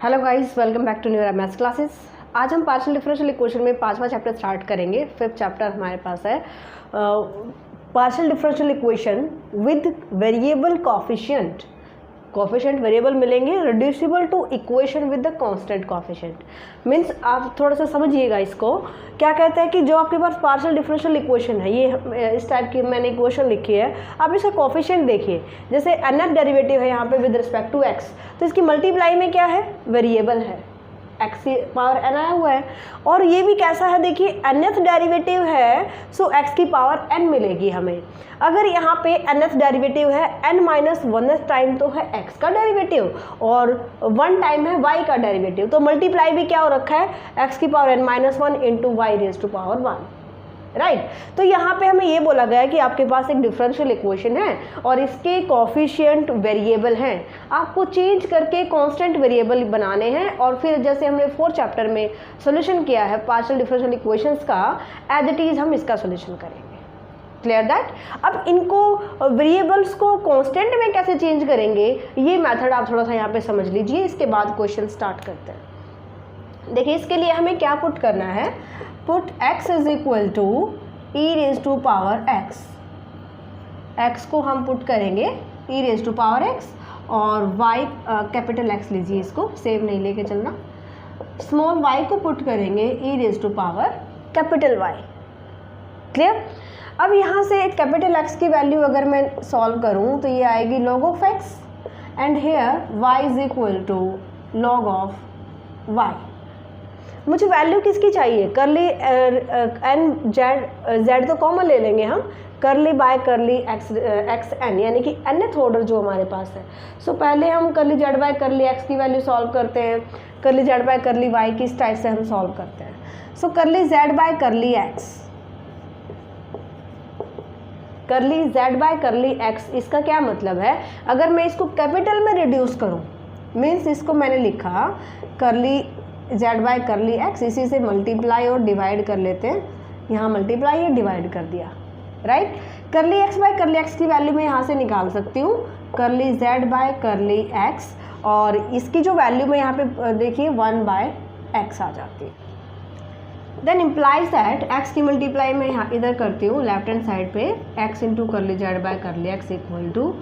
Hello guys, welcome back to new maths classes. आज हम partial differential equation में 5वां चैप्टर स्टार्ट करेंगे। 5th चैप्टर हमारे पास है partial differential equation with variable coefficient. Coefficient variable मिलेंगे, reducible to equation with the constant coefficient. Means आप थोड़ा सा समझिएगा इसको। क्या कहते हैं कि जो आपके पास पार्शियल डिफरेंशियल इक्वेशन है, ये इस टाइप की मैंने इक्वेशन लिखी है, आप इसका कोफिशिएंट देखिए। जैसे nth डेरिवेटिव है यहाँ पे विद रिस्पेक्ट टू x, तो इसकी मल्टीप्लाई में क्या है, वेरिएबल है, x की पावर n आया हुआ है। और ये भी कैसा है, देखिए nth डेरिवेटिव है, सो x की पावर n मिलेगी हमें। अगर यहाँ पे nth डेरिवेटिव है n माइनस 1th टाइम तो है x का डेरिवेटिव और 1 टाइम है y का डेरिवेटिव, तो मल्टीप्लाई भी क्या हो रखा है, x की power n minus 1 into y raise to power 1, right. तो यहाँ पे हमें ये बोला गया है कि आपके पास एक डिफरेंशियल इक्वेशन है और इसके कोफिशिएंट वेरिएबल हैं, आपको चेंज करके कांस्टेंट वेरिएबल बनाने हैं। और फिर जैसे हमने 4th चैप्टर में सॉल्यूशन किया है पार्शियल डिफरेंशियल इक्वेशंस का, एज इट इज हम इसका सॉल्यूशन करेंगे। Clear that. अब इनको वेरिएबल्स को कांस्टेंट में कैसे चेंज करेंगे, ये मेथड आप थोड़ा सा यहाँ पे समझ लीजिए, इसके बाद क्वेश्चन स्टार्ट करते हैं। देखिए इसके लिए हमें क्या पुट करना है, put x is equal to e raise to power x। x को हम पुट करेंगे e raise to power x और y कैपिटल X लीजिए, इसको सेम नहीं लेके चलना। स्मॉल y को पुट करेंगे e raise to power capital Y। Clear. अब यहाँ से कैपिटल X की वैल्यू अगर मैं सॉल्व करूँ तो ये आएगी log of x and here y is equal to log of y। मुझे वैल्यू किसकी चाहिए, करली एन जेड तो कॉमन ले लेंगे हम, curly by curly x N, यानी कि nth ऑर्डर जो हमारे पास है। सो पहले हम curly Z by curly X की वैल्यू सॉल्व करते हैं, curly Z by curly Y किस टाइप से हम सॉल्व करते हैं। So curly Z by curly x, curly Z by curly X, इसका क्या मतलब है, अगर मैं इसको कैपिटल में रिड्यूस करूँ, मीन्स इसको मैंने लिखा करली जेड बाय करली एक्स, इसी से मल्टीप्लाई और डिवाइड कर लेते हैं, यहाँ मल्टीप्लाई और डिवाइड कर दिया, राइट। करली एक्स बाय करली एक्स की वैल्यू मैं यहाँ से निकाल सकती हूँ, करली जेड बाय करली एक्स, और इसकी जो वैल्यू में यहाँ पे देखिए 1 बाय एक्स आ जाती है। देन इम्प्लाइज दैट एक्स की मल्टीप्लाई मैं यहाँ इधर करती हूँ लेफ्ट हैंड साइड पे, x into curly Z by curly x equal to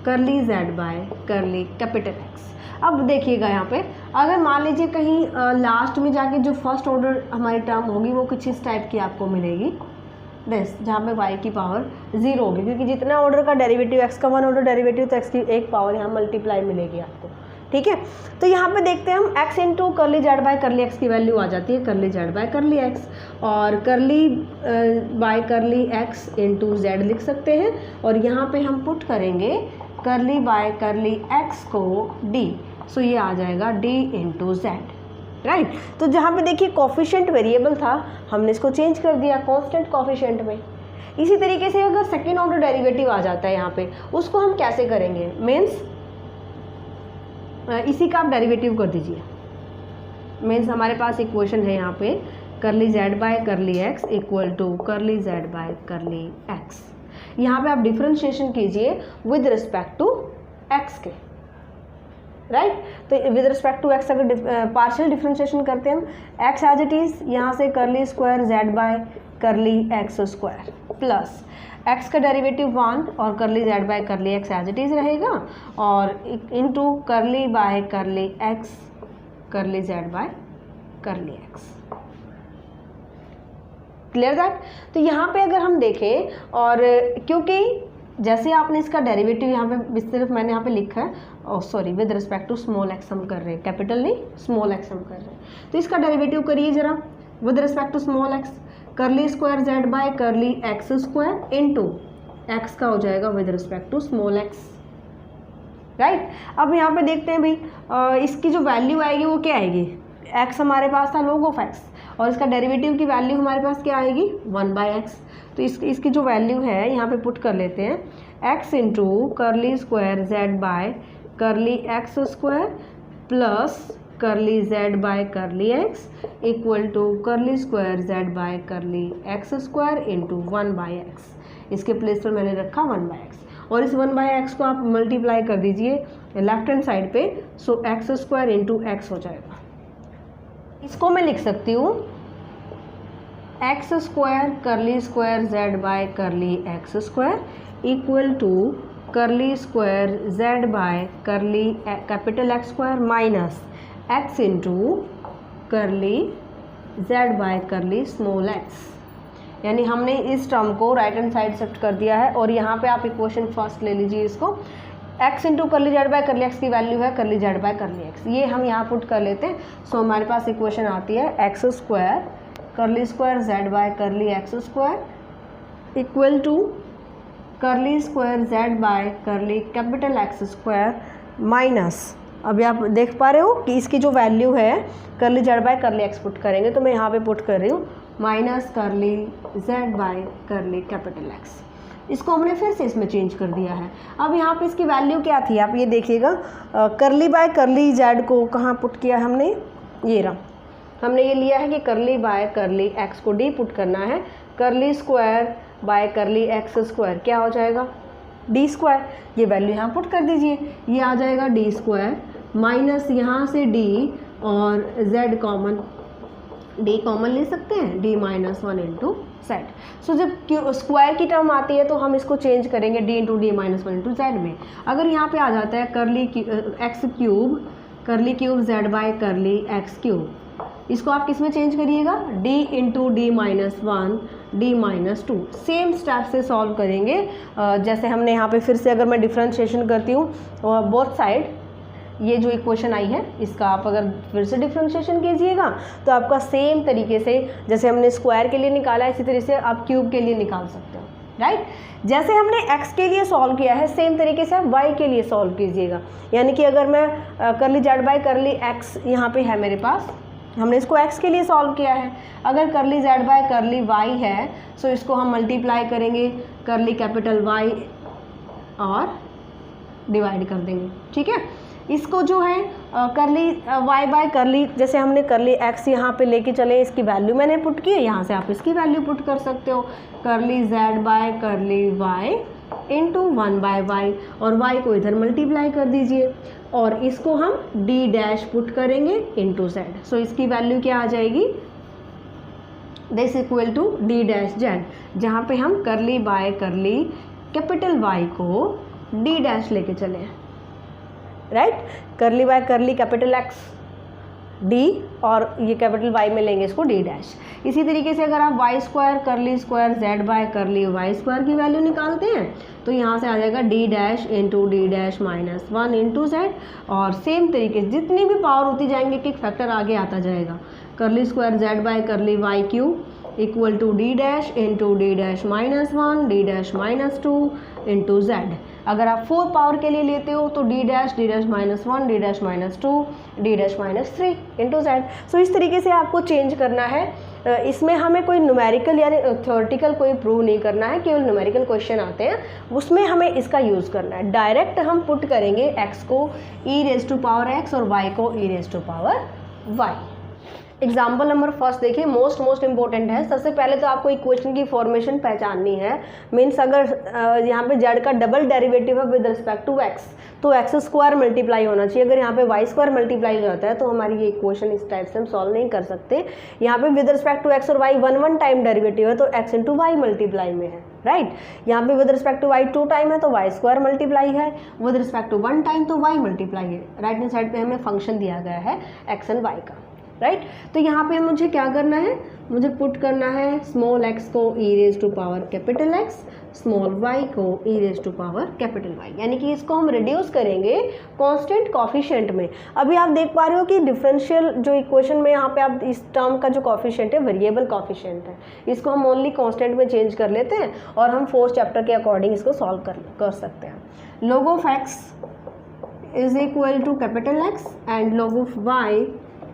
curly Z by curly capital x. अब देखिएगा यहाँ पे, अगर मान लीजिए कहीं लास्ट में जाके जो फर्स्ट ऑर्डर हमारी टर्म होगी वो कुछ इस टाइप की आपको मिलेगी, दिस, जहाँ पे y की पावर 0 होगी, क्योंकि जितना ऑर्डर का डेरिवेटिव x का 1 ऑर्डर डेरिवेटिव, तो x की एक पावर यहाँ मल्टीप्लाई मिलेगी आपको, ठीक है। तो यहाँ पे देखते हैं हम x into curly Z by curly X की वैल्यू आ जाती है करली जेड बाय करली एक्स, और करली by curly x into Z लिख सकते हैं, और यहाँ पे हम पुट करेंगे करली बाय करली एक्स को d, सो ये आ जाएगा d इंटू जेड, राइट। तो जहाँ पे देखिए कोफिशिएंट वेरिएबल था, हमने इसको चेंज कर दिया कांस्टेंट कोफिशिएंट में। इसी तरीके से अगर सेकेंड ऑर्डर डेरिवेटिव आ जाता है यहाँ पे, उसको हम कैसे करेंगे, मीन्स इसी का आप डेरिवेटिव कर दीजिए। मीन्स हमारे पास इक्वेशन है यहाँ पे curly Z by curly x equal to curly Z by curly x. यहाँ पे आप डिफरेंशिएशन कीजिए विद रिस्पेक्ट टू एक्स के, राइट। तो विद रिस्पेक्ट टू एक्स अगर पार्शियल डिफरेंशिएशन करते हैं हम, एक्स एज इट इज, यहाँ से curly square z by curly x square plus x का डेरिवेटिव 1 और curly Z by curly x as it is रहेगा, और into curly by curly x curly Z by curly x. Clear that. तो यहाँ पे अगर हम देखें, और क्योंकि जैसे आपने इसका डेरिवेटिव यहाँ पे सिर्फ मैंने यहाँ पे लिखा है, sorry with respect to small x हम कर रहे हैं, कैपिटल नहीं स्मॉल एक्स हम कर रहे हैं, तो इसका डेरिवेटिव करिए जरा with respect to small x, curly square z by curly x square into x का हो जाएगा with respect to small x, right. अब यहाँ पे देखते हैं भाई, इसकी जो वैल्यू आएगी वो क्या आएगी, एक्स हमारे पास था log ऑफ एक्स, और इसका डेरिवेटिव की वैल्यू हमारे पास क्या आएगी 1 बाय एक्स। तो इसकी जो वैल्यू है यहाँ पे पुट कर लेते हैं, x into curly square z by curly x square plus curly Z by curly x equal to curly square z by curly x square into 1 by x. इसके प्लेस पर मैंने रखा 1 बाय एक्स, और इस 1/x को आप multiply कर दीजिए लेफ्ट हैंड साइड पे, so x square into x हो जाएगा। इसको मैं लिख सकती हूँ x square curly square z by curly x square equal to curly square z by curly capital x square minus x into curly Z by curly small x. यानी हमने इस टर्म को राइट हैंड साइड शिफ्ट कर दिया है और यहाँ पे आप इक्वेशन फर्स्ट ले लीजिए इसको, x into curly Z by curly X की वैल्यू है करली जेड बाय करली एक्स, ये हम यहाँ पुट कर लेते हैं। सो हमारे पास इक्वेशन आती है x square curly square z by curly x square equal to curly square z by curly capital x square minus, अभी आप देख पा रहे हो कि इसकी जो वैल्यू है करली Z by curly x put करेंगे तो मैं यहाँ पे पुट कर रही हूँ माइनस करली Z by curly capital x. इसको हमने फिर से इसमें चेंज कर दिया है। अब यहाँ पे इसकी वैल्यू क्या थी आप ये देखिएगा, करली बाय करली जेड को कहाँ पुट किया हमने, ये रहा, हमने ये लिया है कि करली बाय करली एक्स को डी पुट करना है, करली square by curly x square क्या हो जाएगा डी स्क्वायर, ये वैल्यू यहाँ पुट कर दीजिए, ये आ जाएगा डी स्क्वायर माइनस यहाँ से डी और जेड कॉमन, डी कॉमन ले सकते हैं डी माइनस 1 इंटू जेड। सो जब स्क्वायर की टर्म आती है तो हम इसको चेंज करेंगे D into D minus 1 into z में। अगर यहाँ पे आ जाता है करली x cube Z by curly x cube, इसको आप किस में चेंज करिएगा D into D minus 1 D minus 2। Same step से सॉल्व करेंगे जैसे हमने यहाँ पे, फिर से अगर मैं डिफ्रेंशिएशन करती हूँ बोथ साइड, ये जो इक्वेशन आई है इसका आप अगर फिर से डिफ्रेंशिएशन कीजिएगा तो आपका सेम तरीके से जैसे हमने स्क्वायर के लिए निकाला इसी तरह से आप क्यूब के लिए निकाल सकते हो, राइट। जैसे हमने x के लिए सॉल्व किया है सेम तरीके से आप y के लिए सॉल्व कीजिएगा। यानी कि अगर मैं करली जेड बाय करली x यहाँ पे है मेरे पास, हमने इसको x के लिए सॉल्व किया है, अगर करली जेड बाय करली y है सो इसको हम मल्टीप्लाई करेंगे करली कैपिटल Y और डिवाइड कर देंगे, ठीक है। इसको जो है करली y बाय करली, जैसे हमने करली x यहाँ पे लेके चले, इसकी वैल्यू मैंने पुट की है, यहाँ से आप इसकी वैल्यू पुट कर सकते हो curly z by curly y into 1 by y और y को इधर मल्टीप्लाई कर दीजिए और इसको हम d डैश पुट करेंगे इंटू z। सो इसकी वैल्यू क्या आ जाएगी this equal to d dash z, जहाँ पे हम curly by curly capital y को d डैश लेके चले हैं, राइट। करली by curly capital x D और ये कैपिटल वाई में लेंगे इसको डी डैश। इसी तरीके से अगर आप y square curly square z by curly y square की वैल्यू निकालते हैं तो यहाँ से आ जाएगा D dash into D dash minus 1 into z, और सेम तरीके से जितनी भी पावर होती जाएंगे एक फैक्टर आगे आता जाएगा। Curly square z by curly y cube equal to d dash into D dash minus 1 d dash minus 2 into z. अगर आप 4 पावर के लिए लेते हो तो d dash minus 1 d dash minus 2 d dash minus 3 into z. So इस तरीके से आपको चेंज करना है। इसमें हमें कोई न्यूमेरिकल यानी थ्योरेटिकल कोई प्रूव नहीं करना है, केवल न्यूमेरिकल क्वेश्चन आते हैं उसमें हमें इसका यूज़ करना है। डायरेक्ट हम पुट करेंगे x को e raise to power x और y को e raise to power y। Example number first देखिए, मोस्ट इंपॉर्टेंट है। सबसे पहले तो आपको इक्वेशन की फॉर्मेशन पहचाननी है। मीन्स अगर यहाँ पे जेड का डबल डेरिवेटिव है विद रिस्पेक्ट टू एक्स तो एक्स स्क्वायर मल्टीप्लाई होना चाहिए। अगर यहाँ पे वाई स्क्वायर मल्टीप्लाई हो जाता है तो हमारी ये इक्वेशन इस टाइप से हम सॉल्व नहीं कर सकते। यहाँ पे विद रिस्पेक्ट टू एक्स और वाई 1 टाइम डेरिवेटिव है तो एक्स इंटू वाई मल्टीप्लाई में है, राइट। यहाँ पे with respect to y 2 time है तो वाई स्क्वायर मल्टीप्लाई है, विद रिस्पेक्ट टू 1 टाइम तो वाई मल्टीप्लाई है। राइट हैंड साइड पे हमें फंक्शन दिया गया है एक्स एंड वाई का, राइट। तो यहाँ पे मुझे क्या करना है, मुझे पुट करना है स्मॉल x को e raise to power capital x, small y को e raise to power capital y, यानी कि इसको हम रिड्यूस करेंगे कांस्टेंट कॉफिशिएंट में। अभी आप देख पा रहे हो कि डिफरेंशियल जो इक्वेशन में यहाँ पे आप इस टर्म का जो कॉफिशिएंट है वेरिएबल कॉफिशिएंट है, इसको हम ओनली कांस्टेंट में चेंज कर लेते हैं और हम 4th चैप्टर के अकॉर्डिंग इसको सॉल्व कर सकते हैं। log of x is equal to capital x and log of y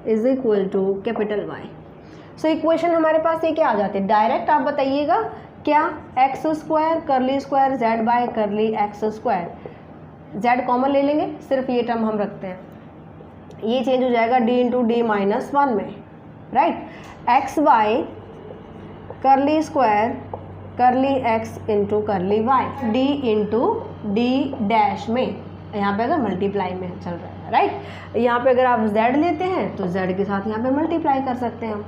is equal to capital Y। So equation हमारे पास ये क्या आ जाती है, डायरेक्ट आप बताइएगा क्या, x square curly square z by curly x square, Z common ले लेंगे, सिर्फ ये टर्म हम रखते हैं, ये चेंज हो जाएगा डी इंटू डी माइनस 1 में, right. X y curly square curly x into curly y, D into D dash में, यहाँ पे अगर मल्टीप्लाई में चल रहा है, राइट। यहाँ पे अगर आप z लेते हैं तो z के साथ यहाँ पे मल्टीप्लाई कर सकते हैं हम।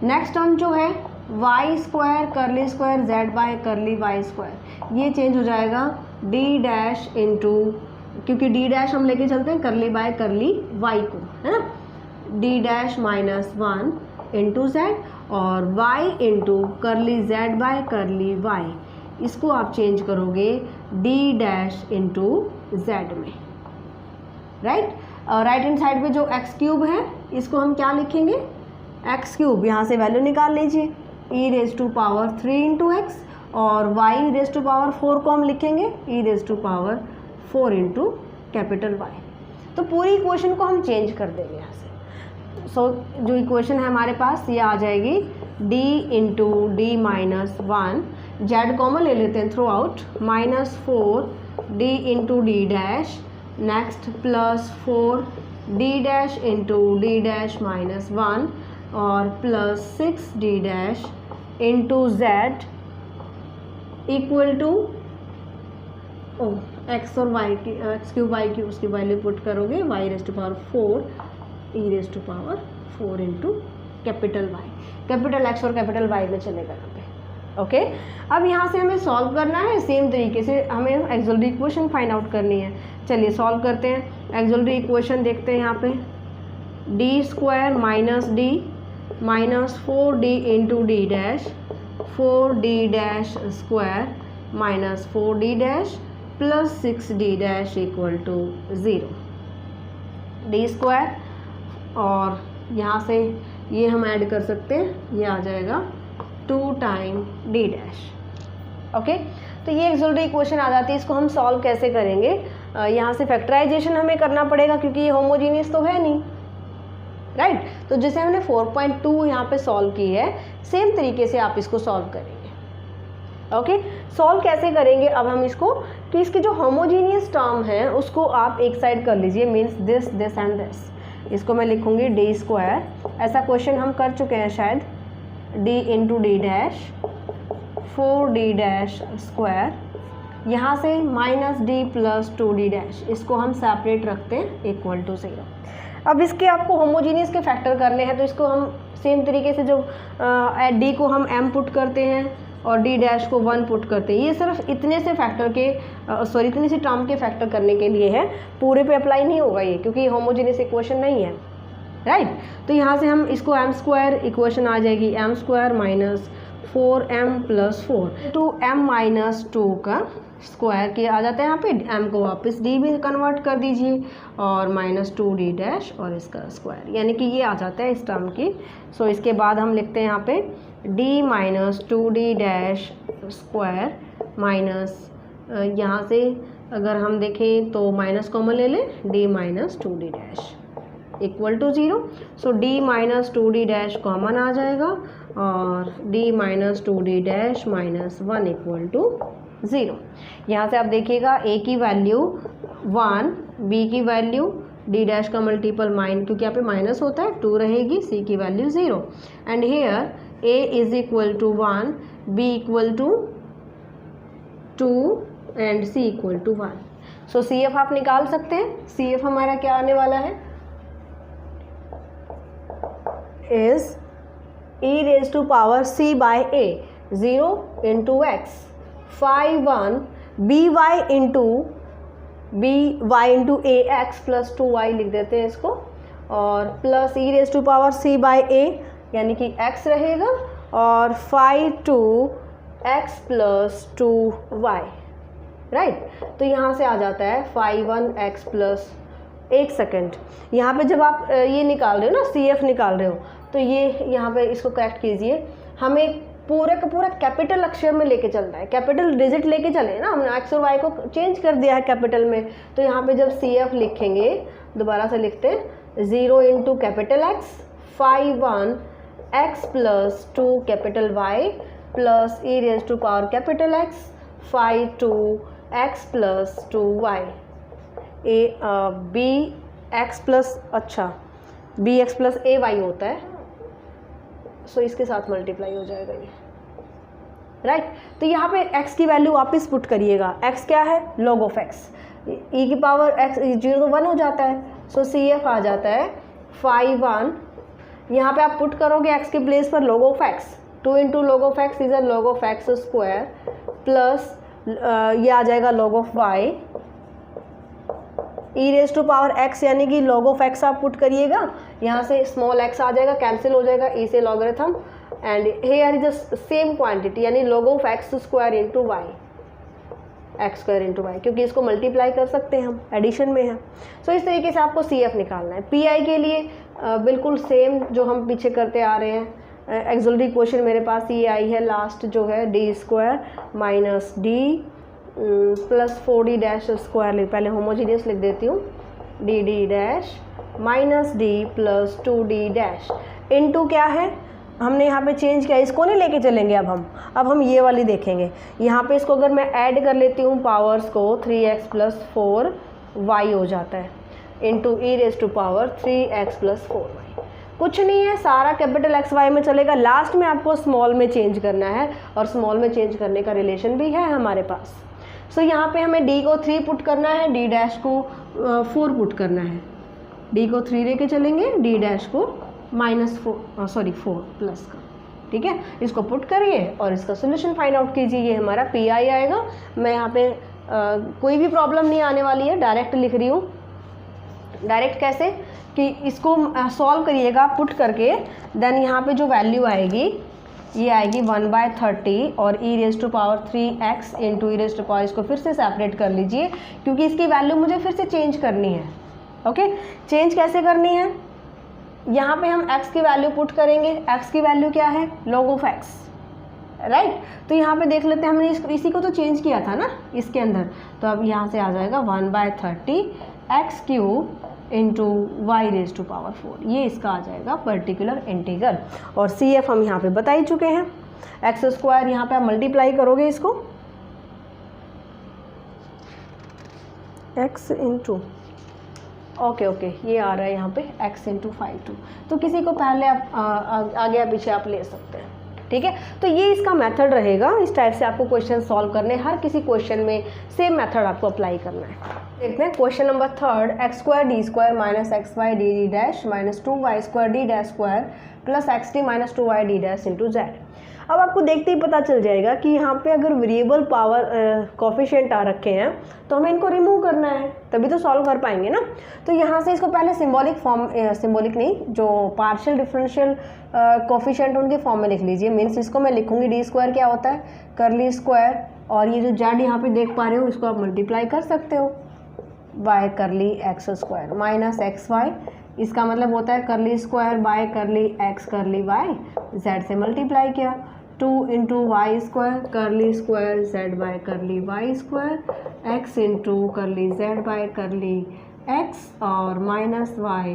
नेक्स्ट टर्म जो है y square curly square z by curly y square, ये चेंज हो जाएगा डी डैश इंटू, क्योंकि डी डैश हम लेके चलते हैं करली बाय करली वाई को, है ना, d dash minus 1 into z, और y into curly Z by curly y, इसको आप चेंज करोगे डी डैश इंटू जेड में, राइट। राइट हैंड साइड पे जो एक्स क्यूब है इसको हम क्या लिखेंगे, एक्स क्यूब, यहाँ से वैल्यू निकाल लीजिए, e raise to power 3 into x, और वाई रेज टू पावर 4 को हम लिखेंगे e raise to power 4 into capital y. तो पूरी इक्वेशन को हम चेंज कर देंगे यहाँ से। सो जो इक्वेशन है हमारे पास ये आ जाएगी d into D minus 1, z common ले लेते हैं throughout, minus 4 d into D dash, next plus 4 d dash into D dash minus 1, और plus 6 d dash into z equal to x और वाई की, एक्स क्यूब वाई की उसकी वैल्यू put करोगे, y raise to power 4 e raise to power 4 into capital y, capital x और capital Y में चलेगा यहाँ पे, ओके। अब यहाँ से हमें सॉल्व करना है, सेम तरीके से हमें एक्सुअली इक्वेशन फाइंड आउट करनी है। चलिए सॉल्व करते हैं। एक्सुअली इक्वेशन देखते हैं यहाँ पे, D square minus D minus 4d into D dash 4d dash square minus 4d dash plus 6d dash equal to 0, D square, और यहाँ से ये हम ऐड कर सकते हैं, ये आ जाएगा 2 टाइम डी डैश, ओके। तो ये एक्सुअली इक्वेशन आ जाती है। इसको हम सॉल्व कैसे करेंगे, यहाँ से फैक्टराइजेशन हमें करना पड़ेगा क्योंकि ये होमोजीनियस तो है नहीं, राइट। तो जैसे हमने 4.2 यहाँ पे सॉल्व की है, सेम तरीके से आप इसको सॉल्व करेंगे, ओके। सॉल्व कैसे करेंगे अब हम इसको, कि इसके जो होमोजीनियस टर्म है उसको आप एक साइड कर लीजिए, means this this and this, इसको मैं लिखूंगी डी स्क्वायर, ऐसा क्वेश्चन हम कर चुके हैं शायद, D into D dash 4d dash square, यहाँ से minus D plus 2d dash, इसको हम सेपरेट रखते हैं इक्वल टू 0। अब इसके आपको होमोजीनियस के फैक्टर करने हैं, तो इसको हम सेम तरीके से जो डी को हम m पुट करते हैं और डी डैश को 1 पुट करते हैं, ये सिर्फ इतने से फैक्टर के इतने से टर्म के फैक्टर करने के लिए है, पूरे पे अप्लाई नहीं होगा ये, क्योंकि होमोजीनियस इक्वेशन नहीं है, राइट। तो यहाँ से हम इसको m स्क्वायर इक्वेशन आ जाएगी m square minus 4m plus 4 to m minus 2 का स्क्वायर किया आ जाता है, यहाँ पे m को वापस d में कन्वर्ट कर दीजिए, और माइनस 2d डैश और इसका स्क्वायर, यानी कि ये आ जाता है इस टर्म की। सो इसके बाद हम लिखते हैं यहाँ पे d minus 2d dash square minus, यहाँ से अगर हम देखें तो माइनस कॉमन ले लें, d minus 2d dash equal to 0। So d minus 2d dash common आ जाएगा, और d minus 2d dash minus 1 equal to 0। यहाँ से आप देखिएगा a की वैल्यू 1, b की वैल्यू d डैश का मल्टीपल क्योंकि यहाँ पे माइनस होता है 2 रहेगी, c की value 0, and here a is equal to 1, b equal to 2 and c equal to 1। So CF आप निकाल सकते हैं। CF हमारा क्या आने वाला है, is e raise to power c by a 0 into x 5 by into a x plus 2y लिख देते हैं इसको, और plus e raise to power c by a यानी कि x रहेगा, और 5 x प्लस 2y, राइट। तो यहाँ से आ जाता है 5x प्लस, एक सेकेंड, यहाँ पे जब आप ये निकाल रहे हो ना, CF निकाल रहे हो, तो ये यहाँ पे इसको करेक्ट कीजिए, हमें पूरा का पूरा कैपिटल अक्षर में लेके चलना है, कैपिटल डिजिट लेके चले ना, हमने एक्स और वाई को चेंज कर दिया है कैपिटल में। तो यहाँ पे जब CF लिखेंगे, दोबारा से लिखते हैं 0 into capital x 5 x plus 2 capital y plus e raise to power capital x 5 x plus 2y, B x plus, अच्छा B x plus A y होता है, सो इसके साथ मल्टीप्लाई हो जाएगा ये, राइट। तो यहाँ पे x की वैल्यू वापस पुट करिएगा, x क्या है log ऑफ x, e की पावर x 0 तो 1 हो जाता है, सो CF आ जाता है 5/1। यहाँ पे आप पुट करोगे x के प्लेस पर log of x, 2 into log of x is log of x square plus ये आ जाएगा log of y e raise to power x, यानी कि log ऑफ x आप पुट करिएगा, यहाँ से स्मॉल x आ जाएगा, कैंसिल हो जाएगा e से logarithm, and here is the same quantity यानी log of x square into y, x square into y, क्योंकि इसको मल्टीप्लाई कर सकते हैं हम, एडिशन में है। सो इस तरीके से आपको CF निकालना है। PI के लिए बिल्कुल सेम जो हम पीछे करते आ रहे हैं, एक्सुलरी क्वेश्चन मेरे पास ये आई है लास्ट जो है D square minus D plus 4d dash square, पहले होमोजीनियस लिख देती हूँ, D dash minus D plus 2d dash into क्या है, हमने यहाँ पे चेंज किया, इसको नहीं लेके चलेंगे अब हम ये वाली देखेंगे। यहाँ पे इसको अगर मैं ऐड कर लेती हूँ पावर्स को 3x प्लस 4y हो जाता है into e raise to power 3x plus 4y। कुछ नहीं है, सारा कैपिटल XY में चलेगा, लास्ट में आपको स्मॉल में चेंज करना है, और स्मॉल में चेंज करने का रिलेशन भी है हमारे पास। सो यहाँ पे हमें d को 3 पुट करना है, d डैश को 4 पुट करना है, d को 3 लेके चलेंगे, d डैश को -4 प्लस का, ठीक है। इसको पुट करिए और इसका सोल्यूशन फाइंड आउट कीजिए, ये हमारा PI आएगा। मैं यहाँ पे कोई भी प्रॉब्लम नहीं आने वाली है, डायरेक्ट लिख रही हूँ। डायरेक्ट कैसे कि इसको सॉल्व करिएगा पुट करके, देन यहाँ पे जो वैल्यू आएगी ये आएगी 1/30 और e raise to power 3x into e raise to power, इसको फिर से सेपरेट कर लीजिए क्योंकि इसकी वैल्यू मुझे फिर से चेंज करनी है। ओके, चेंज कैसे करनी है, यहाँ पे हम x की वैल्यू पुट करेंगे, x की वैल्यू क्या है log ऑफ x, राइट। तो यहाँ पे देख लेते हैं, हमने इसी को तो चेंज किया था ना इसके अंदर, तो अब यहाँ से आ जाएगा 1/30 x cube into y raise to power 4, ये इसका आ जाएगा पर्टिकुलर इंटीग्रल। और CF हम यहाँ पे बता ही चुके हैं, एक्स स्क्वायर यहाँ पे आप मल्टीप्लाई करोगे इसको x इंटू ओके ये आ रहा है यहाँ पे x इंटू 5/2, तो किसी को पहले आप आगे या पीछे आप ले सकते हैं, ठीक है। तो ये इसका मेथड रहेगा, इस टाइप से आपको क्वेश्चन सॉल्व करने, हर किसी क्वेश्चन में सेम मेथड आपको अप्लाई करना है। देखते हैं question number 3, x square D square minus XY D dash minus 2y square D dash square plus XD minus 2y D dash into Z. अब आपको देखते ही पता चल जाएगा कि यहाँ पे अगर वेरिएबल पावर कोफिशिएंट आ रखे हैं तो हमें इनको रिमूव करना है, तभी तो सॉल्व कर पाएंगे ना। तो यहाँ से इसको पहले सिंबॉलिक फॉर्म, सिंबॉलिक नहीं, जो पार्शियल डिफरेंशियल कोफिशिएंट उनके फॉर्म में लिख लीजिए। मीन्स इसको मैं लिखूंगी डी स्क्वायर क्या होता है करली स्क्वायर, और ये जो जेड यहाँ पे देख पा रहे हो इसको आप मल्टीप्लाई कर सकते हो bye curly x square minus XY, इसका मतलब होता है करली square by curly x curly Y, Z से मल्टीप्लाई किया 2 into Y square curly square z by curly y square x into curly Z by curly x और minus Y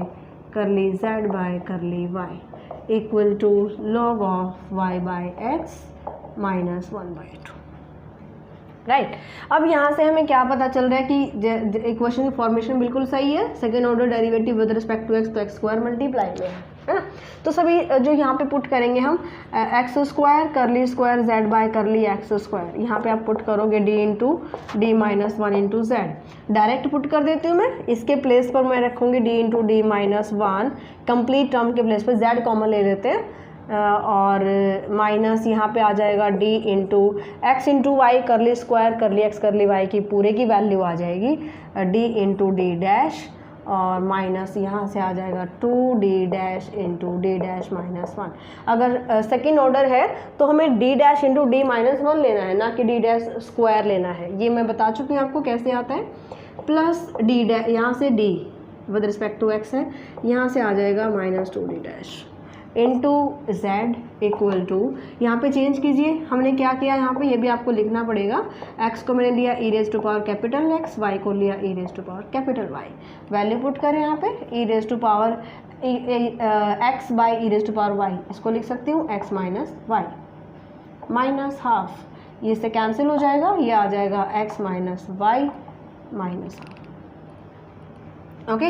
करली Z by curly Y equal to log of Y bye x minus 1/2, right. अब यहाँ से हमें क्या पता चल रहा है कि इक्वेशन की फॉर्मेशन बिल्कुल सही है, second order derivative with respect to x, तो एक्स स्क्वायर मल्टीप्लाई में है ना। तो सभी जो यहाँ पे पुट करेंगे हम x square curly square z by curly x square, यहाँ पे आप पुट करोगे D into D minus 1 into z, direct put कर देती हूँ मैं, इसके प्लेस पर मैं रखूँगी डी into D minus 1, complete term के प्लेस पर जेड कॉमन ले लेते हैं, और माइनस यहाँ पे आ जाएगा D into x into y curly square curly x curly y की पूरे की वैल्यू आ जाएगी डी इंटू डी डैश, और माइनस यहाँ से आ जाएगा 2d dash into D dash minus 1। अगर सेकेंड ऑर्डर है तो हमें d dash into D minus 1 लेना है, ना कि d डैश स्क्वायर लेना है। ये मैं बता चुकी हूँ आपको कैसे आता है, प्लस d डैश, यहाँ से d with respect to x है, यहाँ से आ जाएगा minus 2d dash into z equal to, यहाँ पे चेंज कीजिए, हमने क्या किया यहाँ पे, ये भी आपको लिखना पड़ेगा। x को मैंने लिया e raise to power capital x, y को लिया e raise to power capital y, value put करें यहाँ पे e raise to power x by e raise to power y, इसको लिख सकती हूँ x minus y minus half, ये से कैंसिल हो जाएगा, ये आ जाएगा x minus y minus half. Okay,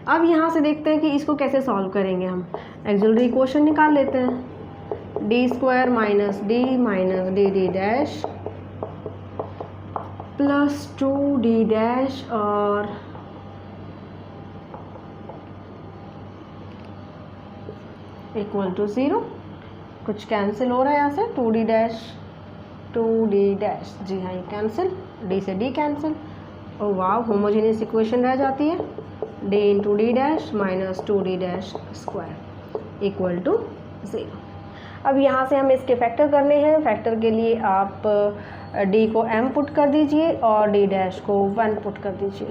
अब यहाँ से देखते हैं कि इसको कैसे सॉल्व करेंगे हम। एक्सिलरी इक्वेशन निकाल लेते हैं, D square minus D D dash plus 2d dash और इक्वल टू 0। कुछ कैंसिल हो रहा है यहाँ से, 2d डैश, जी हाँ ये कैंसिल, d से d कैंसिल, और वाह होमोजेनियस इक्वेशन रह जाती है, d into D dash minus 2d dash square equal to 0। अब यहाँ से हमें इसके फैक्टर करने हैं। फैक्टर के लिए आप d को m पुट कर दीजिए और d डैश को 1 पुट कर दीजिए।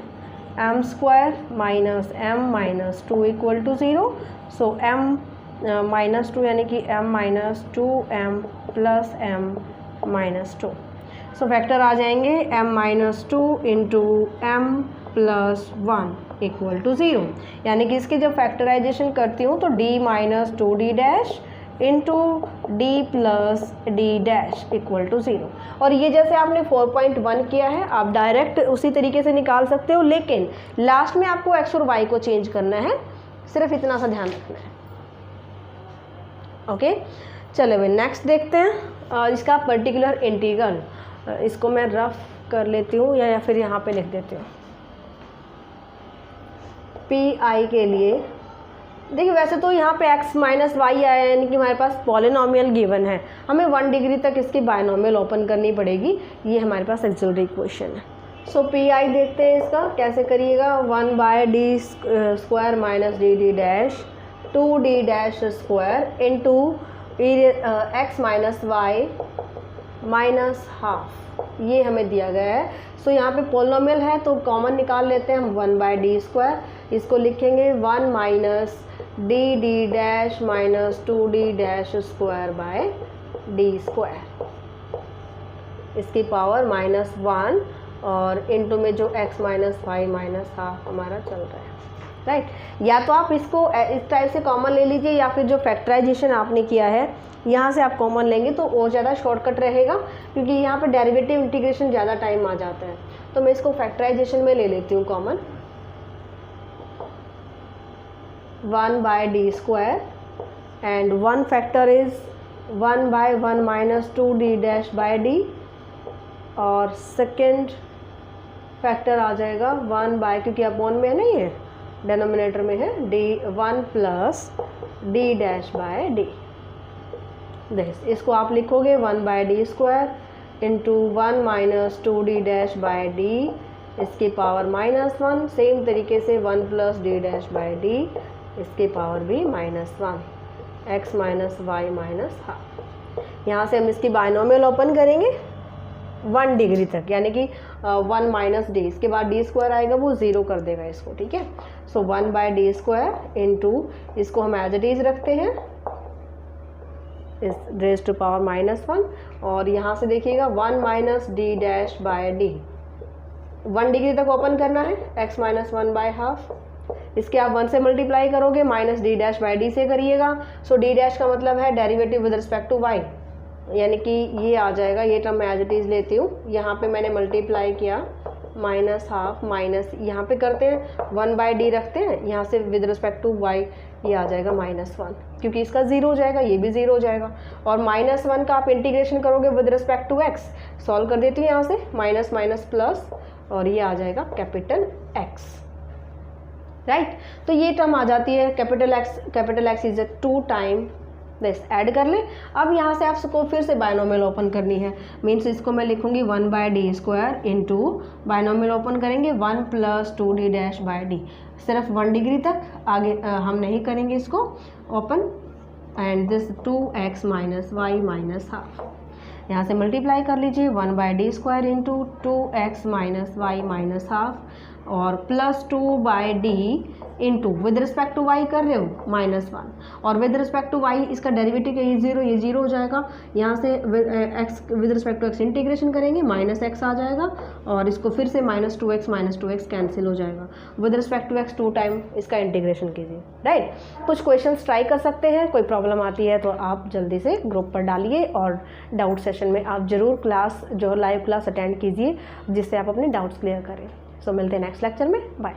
m square minus m minus 2 equal to 0। So m minus 2 यानी कि m minus 2m plus m minus 2। So factor आ जाएंगे m minus 2 into m plus 1 equal to 0। यानी कि इसके जब फैक्टराइजेशन करती हूँ तो d minus 2d dash into d plus d dash equal to 0। और ये जैसे आपने 4.1 किया है आप डायरेक्ट उसी तरीके से निकाल सकते हो, लेकिन लास्ट में आपको x और y को चेंज करना है, सिर्फ इतना सा ध्यान रखना है। ओके चलो भाई नेक्स्ट देखते हैं इसका पर्टिकुलर इंटीग्रल। इसको मैं रफ कर लेती हूँ या फिर यहाँ पे लिख देती हूँ। पी आई के लिए देखिए वैसे तो यहाँ पे x माइनस वाई आया यानी कि हमारे पास पॉलिनॉमियल गिवन है, हमें 1 डिग्री तक इसकी बायनॉमियल ओपन करनी पड़ेगी, ये हमारे पास एक्सिलरी इक्वेशन है। सो पी आई देखते हैं इसका कैसे करिएगा। 1 by D square minus D D dash 2d dash square into x minus y minus half, ये हमें दिया गया है। सो यहाँ पे पॉलिनॉमियल है तो कॉमन निकाल लेते हैं हम, 1 बाय डी स्क्वायर, इसको लिखेंगे 1 minus D D dash minus 2d dash square by D square, इसकी पावर माइनस 1 और इनटू में जो x minus y minus half हमारा चल रहा है, राइट। या तो आप इसको इस टाइप से कॉमन ले लीजिए या फिर जो फैक्टराइजेशन आपने किया है यहाँ से आप कॉमन लेंगे तो और ज़्यादा शॉर्टकट रहेगा, क्योंकि यहाँ पे डेरिवेटिव इंटीग्रेशन ज़्यादा टाइम आ जाता है। तो मैं इसको फैक्टराइजेशन में ले लेती हूँ common. 1 by D square and 1 factor is 1 by 1 minus 2d dash by d, और सेकेंड फैक्टर आ जाएगा 1 बाय, क्योंकि अपॉन में है ना ये डिनोमिनेटर में है, d 1 plus d dash by d. This इसको आप लिखोगे 1 by D square into 1 minus 2d dash by d, इसकी पावर माइनस 1। सेम तरीके से 1 plus d dash by d, इसकी पावर भी minus 1, x minus y minus half. यहाँ से हम इसकी बायनॉमियल ओपन करेंगे 1 डिग्री तक, यानी कि 1 माइनस डी, इसके बाद डी स्क्वायर आएगा वो 0 कर देगा इसको, ठीक है। सो 1 बाय डी स्क्वायर इंटू, इसको हम एज इट इज रखते हैं, इस रेज टू पावर माइनस 1, और यहाँ से देखिएगा 1 minus d dash by D, 1 degree तक ओपन करना है, एक्स माइनस 1 बाय हाफ, इसके आप 1 से मल्टीप्लाई करोगे, minus d dash by d से करिएगा। सो डी डैश का मतलब है derivative with respect to y, यानी कि ये आ जाएगा, ये टर्म मैं एज इट इज लेती हूँ, यहाँ पे मैंने मल्टीप्लाई किया माइनस हाफ, माइनस यहाँ पे करते हैं 1 बाय डी रखते हैं, यहाँ से विद रिस्पेक्ट टू वाई ये आ जाएगा माइनस 1, क्योंकि इसका 0 हो जाएगा, ये भी 0 हो जाएगा, और माइनस 1 का आप इंटीग्रेशन करोगे with respect to x, solve कर देती हूँ यहाँ से, माइनस माइनस प्लस, और ये आ जाएगा कैपिटल एक्स, राइट। तो ये टर्म आ जाती है capital x is 2 time this, add कर ले। अब यहाँ से आपको फिर से बायनॉमियल ओपन करनी है, मीन्स इसको मैं लिखूंगी 1 by D square into, binomial open करेंगे 1 plus 2d dash by D, सिर्फ 1 डिग्री तक, आगे हम नहीं करेंगे इसको open, and this 2x minus y minus half, यहाँ से मल्टीप्लाई कर लीजिए 1 by D square into 2x minus y minus half, और plus 2 by d into with respect to y कर रहे हो माइनस 1, और विद रिस्पेक्ट टू वाई इसका डेरिवेटिव का ये 0 हो जाएगा, यहाँ से x with respect to x integration करेंगे, माइनस एक्स आ जाएगा, और इसको फिर से माइनस 2x कैंसिल हो जाएगा, with respect to x 2 time इसका इंटीग्रेशन कीजिए, राइट। कुछ क्वेश्चंस ट्राई कर सकते हैं, कोई प्रॉब्लम आती है तो आप जल्दी से ग्रुप पर डालिए, और डाउट सेशन में आप ज़रूर क्लास जो लाइव क्लास अटेंड कीजिए, जिससे आप अपने डाउट्स क्लियर करें। सो मिलते हैं नेक्स्ट लेक्चर में, बाय।